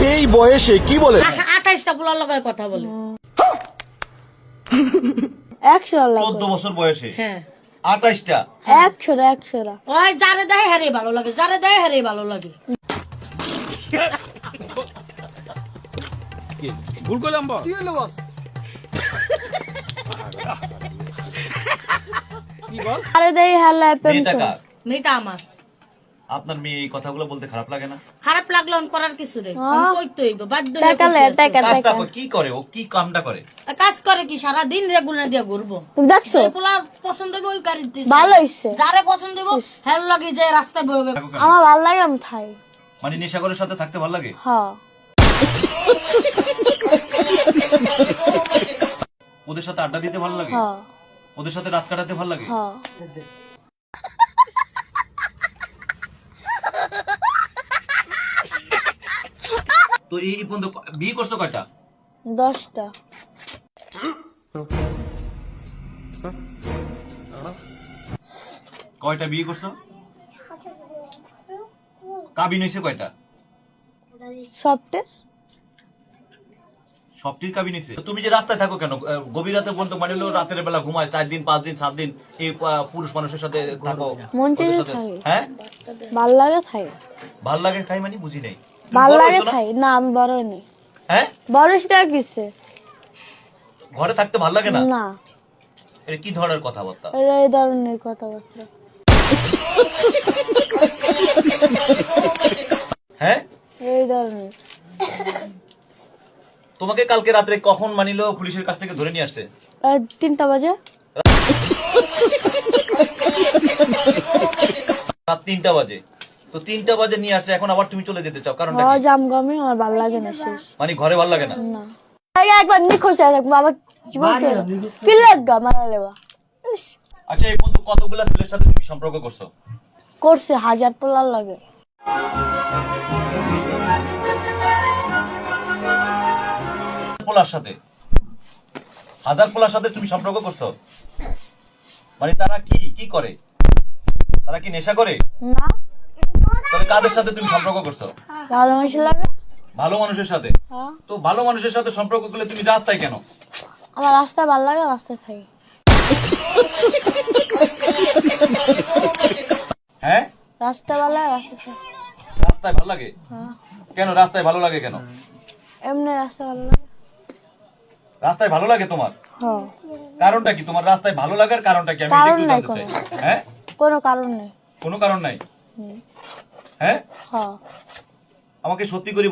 এই বয়সে কি বলে? 28টা পোলার লগায় কথা বলে। 14 বছর বয়সে হ্যাঁ 28টা 100 ওই যারে দেয় হারে ভালো লাগে, যারে দেয় হারে ভালো লাগে। ভুল করলাম বস। কি হলো বস? কি বল? আরে দেই হালা প্রেম মেয়েটা করে। কার? মেয়েটা আমার। আপনার মেয়ে এই কথাগুলো বলতে খারাপ লাগে না? খারাপ লাগলো করার কিছু নেই, হ্যাঁ। আমি কইতে হইব, বাধ্য হয়ে টাকা লে, কইতে টাকা। আছে। কাজটা কি করে? ও কি কামটা করে? কাজ করে কি সারা দিন রেগুলার দিয়ে ঘুরবো। তুমি দেখছো যে পোলা পছন্দ হইব ওই গাড়িতে ভালো হইছে। যারে পছন্দ হইব হেল লাগে যে রাস্তায় বইবে। আমার ভালো লাগে আমি খাই। মানে নেশাখোরের সাথে থাকতে ভালো লাগে? হ্যাঁ ওদের সাথে আড্ডা দিতে ভালো লাগে? হ্যাঁ ওদের সাথে রাত কাটাতে ভালো লাগে? হ্যাঁ তো এই পর্যন্ত বিয়ে করছো কয়টা? 10টা কয়টা বিয়ে করছো? কাবিন হয়েছে কয়টা? সবটের সবটির কাবিন হয়েছে। তুমি যে রাস্তায় থাকো কেন? গভীর রাতে পর্যন্ত মানে হলো রাতের বেলা ঘুমায় 4 দিন 5 দিন 7 দিন এই পুরুষ মানুষের সাথে থাকো? মন ওদের চেয়ে সাথে- থাকে। হ্যাঁ ভাল লাগে খাই। ভাল লাগে খাই মানে বুঝি নাই। তুমি ভাল বড় লাগে হইছো না? খাই না আমি বড় নেই। হ্যাঁ বড় সেটা কিসে? ঘরে থাকতে ভাল লাগে না? না এটা কি ধরনের কথাবার্তা? এটা এই ধরনের কথাবার্তা। হ্যাঁ এই ধরনের তোমাকে কালকে রাত্রে কখন মানিলো পুলিশের কাছ থেকে ধরে নিয়ে আসছে? 3টা বাজে। রাত 3টা বাজে। তো 3টা বাজে নিয়ে আসছে, এখন আবার তুমি চলে যেতে চাও, কারণটা হ্যাঁ কি? জাম গমে আমার ভাল লাগে না শেষ। মানে ঘরে ভাল লাগে না? না আগে একবার নিখোঁজ হয়ে থাকবো আবার কি বলতে কি লাগা মারা লেবা। ইস, আচ্ছা এই পর্যন্ত কতগুলা ছেলের সাথে তুমি সম্পর্ক করছো? করছে 1000 পোলার লাগে। পোলার সাথে 1000 পোলার সাথে তুমি সম্পর্ক করছো? মানে তারা কি কি করে? তারা কি নেশা করে? না তাহলে কাদের সাথে তুমি সম্পর্ক করছো? ভালো মানুষ লাগে। ভালো মানুষের সাথে। হ্যাঁ তো ভালো মানুষের সাথে সম্পর্ক করলে তুমি রাস্তায় কেন? আমার রাস্তায় ভালো লাগে রাস্তায় থাকি। হ্যাঁ রাস্তা ভালো লাগে রাস্তায় থাকি। রাস্তায় ভালো লাগে? হ্যাঁ কেন রাস্তায় ভালো লাগে কেন? এমনি রাস্তা ভালো লাগে। রাস্তায় ভালো লাগে তোমার? হ্যাঁ কারণটা কি? তোমার রাস্তায় ভালো লাগার কারণটা কি? আমি কারণ একটু নাই জানতে চাই। কোনো। হ্যাঁ কোনো কারণ নেই। কোনো কারণ নাই? হুম, হ্যাঁ হ্যাঁ আমাকে সত্যি করে